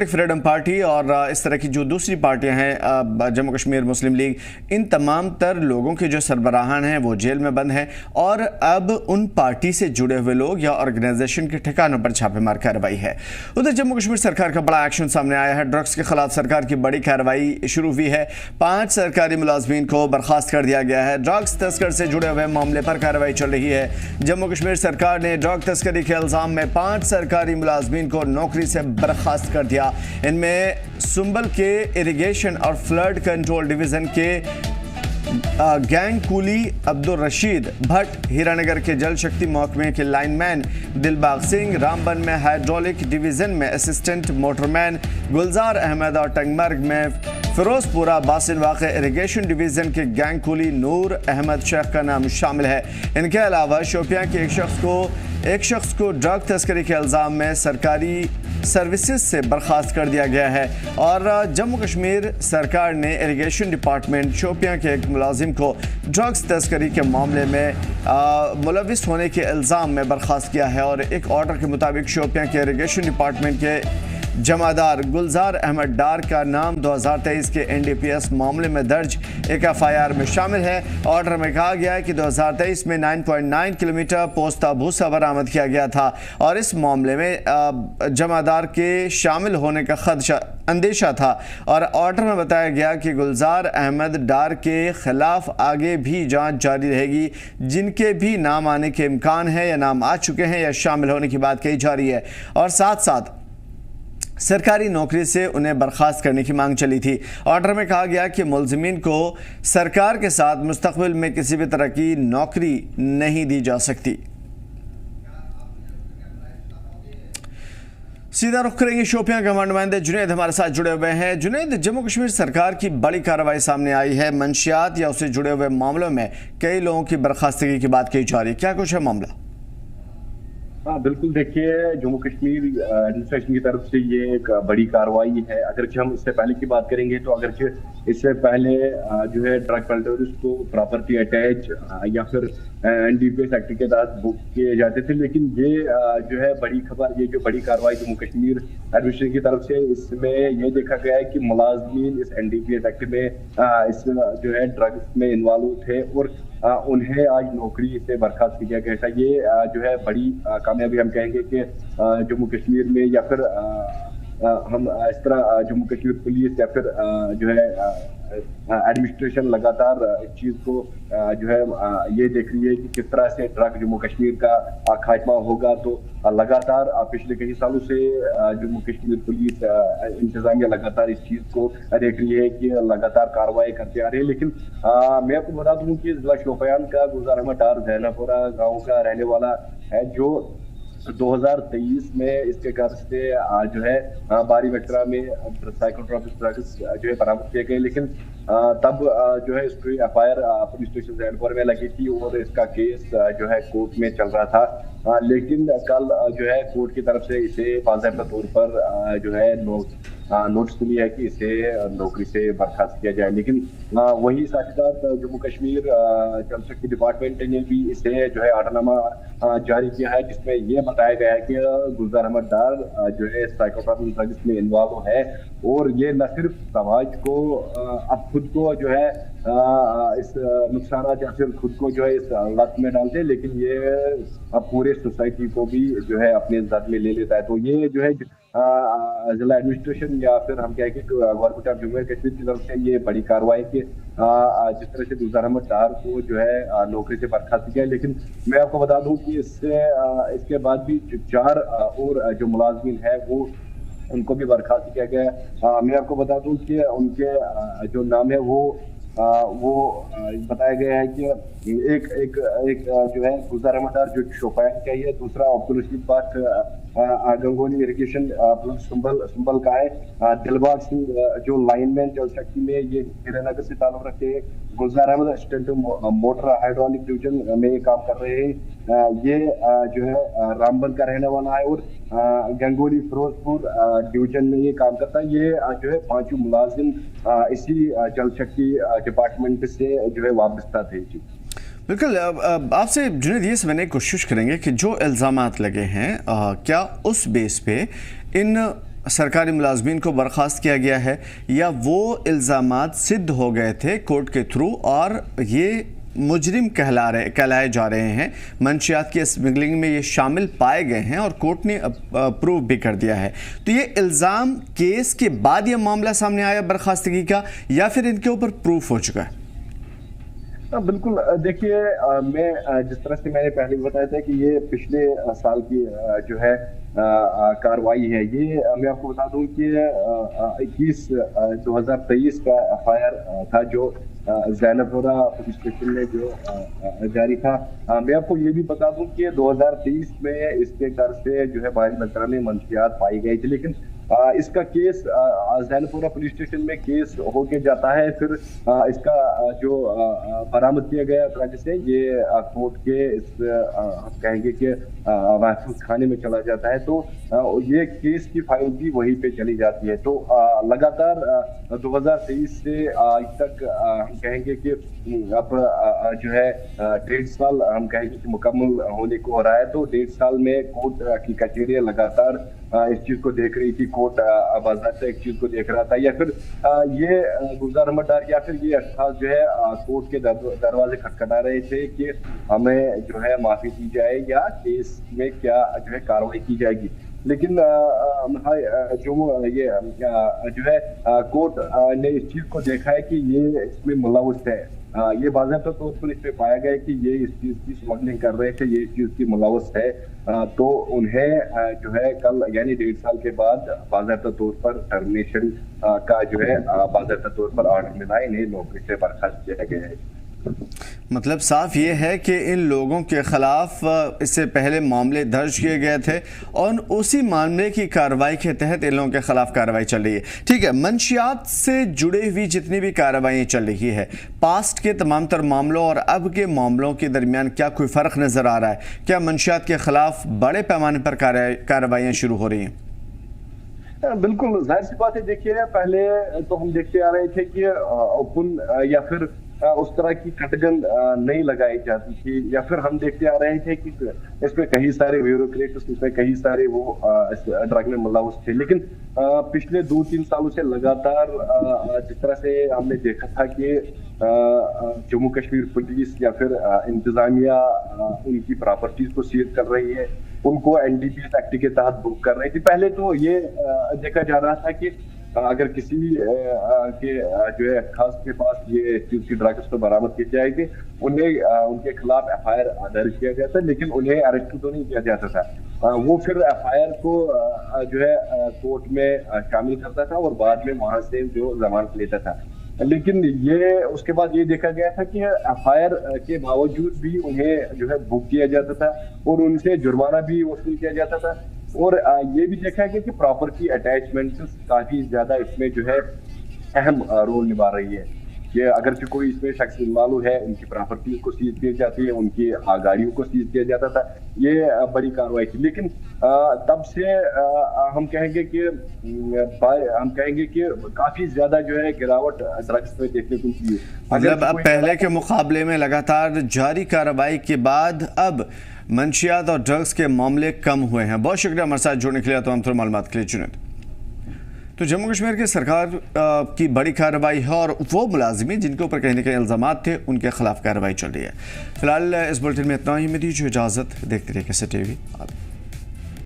Freedom party और इस तरह की जो दूसरी पार्टियां हैं, जम्मू कश्मीर मुस्लिम लीग, इन तमाम तर लोगों के जो सरबराहान हैं वो जेल में बंद हैं और अब उन पार्टी से जुड़े हुए लोग या ऑर्गेनाइजेशन के ठिकानों पर छापेमार कार्रवाई है। उधर जम्मू कश्मीर सरकार का बड़ा एक्शन सामने आया है। ड्रग्स के खिलाफ सरकार की बड़ी कार्रवाई शुरू हुई है। 5 सरकारी मुलाजमीन को बर्खास्त कर दिया गया है। ड्रग्स तस्कर से जुड़े हुए मामले पर कार्रवाई चल रही है। जम्मू कश्मीर सरकार ने ड्रग तस्करी के इल्जाम में 5 सरकारी मुलाजमीन को नौकरी से बर्खास्त कर दिया। इनमें सुंबल के इरिगेशन और फ्लड कंट्रोल डिवीजन के गैंग कूली अब्दुल रशीद भट्ट, हीरानगर के जल शक्ति महकमे के लाइनमैन दिलबाग सिंह, रामबन में हाइड्रोलिक डिवीजन में असिस्टेंट मोटरमैन गुलजार अहमद और टंगमर्ग में फिरोजपुरा बासिन वाक़े इरिगेशन डिवीजन के गैंग कूली नूर अहमद शेख का नाम शामिल है। इनके अलावा शोपियां के एक शख्स को ड्रग तस्करी के इल्ज़ाम में सरकारी सर्विसेज से बर्खास्त कर दिया गया है। और जम्मू कश्मीर सरकार ने इरिगेशन डिपार्टमेंट शोपियां के एक मुलाजिम को ड्रग्स तस्करी के मामले में मुलविस होने के इल्ज़ाम में बर्खास्त किया है। और एक ऑर्डर के मुताबिक शोपियां के इरिगेशन डिपार्टमेंट के जमादार गुलजार अहमद डार का नाम 2023 के NDPS मामले में दर्ज एक FIR में शामिल है। ऑर्डर में कहा गया है कि 2023 में 9.9 किलोमीटर पोस्ता भूसा बरामद किया गया था और इस मामले में जमादार के शामिल होने का अंदेशा था। और ऑर्डर में बताया गया कि गुलजार अहमद डार के खिलाफ आगे भी जांच जारी रहेगी। जिनके भी नाम आने के इम्कान है या नाम आ चुके हैं या शामिल होने की बात कही जा रही है। और साथ साथ सरकारी नौकरी से उन्हें बर्खास्त करने की मांग चली थी। ऑर्डर में कहा गया कि मुलजिमीन को सरकार के साथ मुस्तकबिल में किसी भी तरह की नौकरी नहीं दी जा सकती। सीधा रुख करेंगे शोपियां का नुमाइंदे जुनैद हमारे साथ जुड़े हुए हैं। जुनैद, जम्मू कश्मीर सरकार की बड़ी कार्रवाई सामने आई है। मंशियात या उससे जुड़े हुए मामलों में कई लोगों की बर्खास्तगी की बात कही जा रही है, क्या कुछ है मामला? हाँ बिल्कुल, देखिए जम्मू कश्मीर एडमिनिस्ट्रेशन की तरफ से ये एक बड़ी कार्रवाई है। अगर हम इससे पहले की बात करेंगे तो अगर इससे पहले जो है ड्रग पेडलर्स को प्रॉपर्टी अटैच या फिर NDPS एक्ट के तहत बुक किए जाते थे, लेकिन ये जो है बड़ी खबर, ये जो बड़ी कार्रवाई जम्मू कश्मीर एडमिनिस्ट्रेशन की तरफ से, इसमें ये देखा गया है कि मुलाजमीन इस NDPS एक्ट में इस जो है ड्रग्स में इन्वॉल्व थे और उन्हें आज नौकरी से बर्खास्त किया गया था। ये जो है बड़ी कामयाबी हम कहेंगे कि जम्मू कश्मीर में, या फिर हम इस तरह जम्मू कश्मीर पुलिस या फिर जो है एडमिनिस्ट्रेशन लगातार इस चीज को जो है ये देख रही है कि किस तरह से ड्रग जम्मू कश्मीर का खात्मा होगा। तो लगातार पिछले कई सालों से जम्मू कश्मीर पुलिस इंतजामिया लगातार इस चीज को देख रही है कि लगातार कार्रवाई करते आ रही है। लेकिन मैं आपको बता दूं कि जिला शोपियान का गुलजार अहमद डार जैनापुरा गाँव का रहने वाला है, जो 2023 में इसके घर से जो है बारी वटरा में साइकोट्रॉपिक ड्रग्स जो है बरामद किए गए। लेकिन तब जो है इसकी FIR पुलिस स्टेशन जैनपुर में लगी थी और इसका केस जो है कोर्ट में चल रहा था। लेकिन कल जो है कोर्ट की तरफ से इसे बाज़ाब्ता तौर पर जो है नोटिस मिली है कि इसे नौकरी से बर्खास्त किया जाए। लेकिन वही साथ ही साथ जम्मू कश्मीर जल शक्ति डिपार्टमेंट ने भी इसे जो है आर्डरनामा जारी किया है, जिसमें यह बताया गया है कि गुलजार अहमद डार जो है साइकोट्रॉपिक ड्रग्स में इन्वॉल्व है और ये न सिर्फ समाज को अब खुद को जो है इस नुकसान या फिर खुद को जो है इस लत में डालते हैं, लेकिन ये अब पूरे सोसाइटी को भी जो है अपने जद में ले लेता है। तो ये जो है जिला एडमिनिस्ट्रेशन या फिर हम कहें कि गवर्नमेंट ऑफ जम्मू कश्मीर की तरफ से ये बड़ी कार्रवाई की जिस तरह से गुलजार अहमद डार को जो है नौकरी से बर्खास्त किया है। लेकिन मैं आपको बता दूं कि इसके बाद भी 4 और जो मुलाजमीन है वो उनको भी बर्खास्त किया गया। मैं आपको बता दूं कि उनके जो नाम है वो बताया गया है कि एक जो है गुलजार अहमद डार जो शोपियां का ही है, दूसरा अब्दुल रशीद भट्ट गंगोली इरिगेशन सुंबल का है, दिलबाग सिंह जो लाइनमैन जल शक्ति में ये हीरानगर से ताल्लुक रखते हैं, Gulzar Ahmed assistant motor hydraulic division में काम कर रहे हैं, ये जो है रामबन का रहने वाला है और गंगोली फिरोजपुर डिवीजन में ये काम करता है। ये जो है 5 मुलाजिम इसी जल शक्ति डिपार्टमेंट से जो है वाबस्ता थे। जी बिल्कुल, आपसे जुनैद ये समझने की कोशिश करेंगे कि जो इल्ज़ामात लगे हैं क्या उस बेस पे इन सरकारी मुलाजमीन को बर्खास्त किया गया है या वो इल्ज़ामात सिद्ध हो गए थे कोर्ट के थ्रू और ये मुजरिम कहलाए जा रहे हैं, मंशियात की स्मगलिंग में ये शामिल पाए गए हैं और कोर्ट ने अप्रूव भी कर दिया है। तो ये इल्ज़ाम केस के बाद ये मामला सामने आया बर्खास्तगी का या फिर इनके ऊपर प्रूफ हो चुका है? बिल्कुल, देखिए मैं जिस तरह से मैंने पहले बताया था कि ये पिछले साल की जो है कार्रवाई है, ये मैं आपको बता दूं कि 21/2023 का FIR था जो ज़ैनबपुरा पुलिस स्टेशन में जो जारी था। मैं आपको ये भी बता दूं कि 2023 में इसके घर से जो है भारी मात्रा में मंशियात पाई गई थी, लेकिन इसका केस ज़ैनबपुरा पुलिस स्टेशन में केस होके जाता है, फिर इसका जो बरामद किया गया ड्रग से ये कोर्ट के इस हम कहेंगे कि महफूज खाने में चला जाता है, तो ये केस की फाइल भी वहीं पे चली जाती है। तो लगातार 2023 से आज तक हम कहेंगे कि अब जो है 1.5 साल हम कहेंगे कि मुकम्मल होने को हो रहा है। तो 1.5 साल में कोर्ट की कचहरियां लगातार इस चीज को देख रही थी, कोर्ट बाज़ाब्ता एक चीज को देख रहा था, या फिर ये गुलजार अहमद डार या फिर ये अशखास जो है कोर्ट के दरवाजे खटखटा रहे थे कि हमें जो है माफी दी जाए या केस में क्या जो है कार्रवाई की जाएगी। लेकिन जो है कोर्ट ने इस चीज को देखा है कि ये इसमें मुलव्वस है, ये बाज़ाब्ता तौर पर इसमें पाया गया कि ये इस चीज की स्मगलिंग कर रहे थे, ये इस चीज की मुलव्वस है, तो उन्हें जो है कल यानी 1.5 साल के बाद बाज़ाब्ता तौर पर टर्मिनेशन का जो है बाज़ाब्ता तौर पर ऑर्डर मिला, इन्हें नौकरी से बर्खास्त किया गया है। मतलब साफ ये है कि इन लोगों के खिलाफ इससे पहले मामले दर्ज किए गए थे और उसी मामले की कार्रवाई के तहत इन लोगों के खिलाफ कार्रवाई चल रही है। ठीक है, मंशियात से जुड़ी हुई जितनी भी कार्रवाई चल रही है, पास्ट के तमाम तर मामलों और अब के मामलों के दरमियान क्या कोई फ़र्क नज़र आ रहा है? क्या मंशियात के खिलाफ बड़े पैमाने पर कार्रवाइयाँ शुरू हो रही हैं? बिल्कुल, जाहिर सी बात है। देखिए, पहले तो हम देखते आ रहे थे कि ओपन या फिर उस तरह की कटगन नहीं लगाई जाती थी, या फिर हम देखते आ रहे थे कि इसमें कई सारे ब्यूरोक्रेट्स, इसमें कई सारे वो ड्रग में मुलव्वस थे। लेकिन पिछले 2-3 सालों से लगातार जिस तरह से हमने देखा था कि जम्मू कश्मीर पुलिस या फिर इंतजामिया उनकी प्रॉपर्टीज को सीज कर रही है, उनको NDPS एक्ट के तहत बुक कर रही थी। पहले तो ये देखा जा रहा था कि अगर किसी के जो है खास के पास ये चीज की ड्रग्स तो बरामद की जाएगी, उन्हें उनके खिलाफ FIR दर्ज किया जाता है, लेकिन उन्हें अरेस्ट तो नहीं किया जाता था। वो फिर FIR को जो है कोर्ट में शामिल करता था और बाद में वहां से जो जमानत लेता था। लेकिन ये उसके बाद ये देखा गया था कि FIR के बावजूद भी उन्हें जो है बुक किया जाता था और उनसे जुर्माना भी वसूल किया जाता था। और ये भी देखा गया कि प्रॉपर्टी अटैचमेंट काफी ज्यादा इसमें जो है अहम रोल निभा रही है, कि अगर कोई इसमें शख्स मालूम है, उनकी प्रॉपर्टी को सीज की जाती है, उनकी गाड़ियों को सीज किया जाता था। ये बड़ी कार्रवाई थी। लेकिन तब से हम कहेंगे कि काफी ज्यादा जो है गिरावट ड्रग्स पे देखने को मिली। मतलब अब पहले के मुकाबले में लगातार जारी कार्रवाई के बाद अब मंशियात और ड्रग्स के मामले कम हुए हैं। बहुत शुक्रिया हमारे साथ जुड़ने के लिए, तमाम तर मालूमात के लिए जुनेद। तो जम्मू कश्मीर की सरकार की बड़ी कार्रवाई है और वो मुलाजिमीन जिनके ऊपर कहीं न कहीं इल्ज़ामात थे, उनके खिलाफ कार्रवाई चल रही है। फिलहाल इस बुलेटिन में इतना ही, मैं दीजिए इजाज़त। देखते रहिए कैसे TV।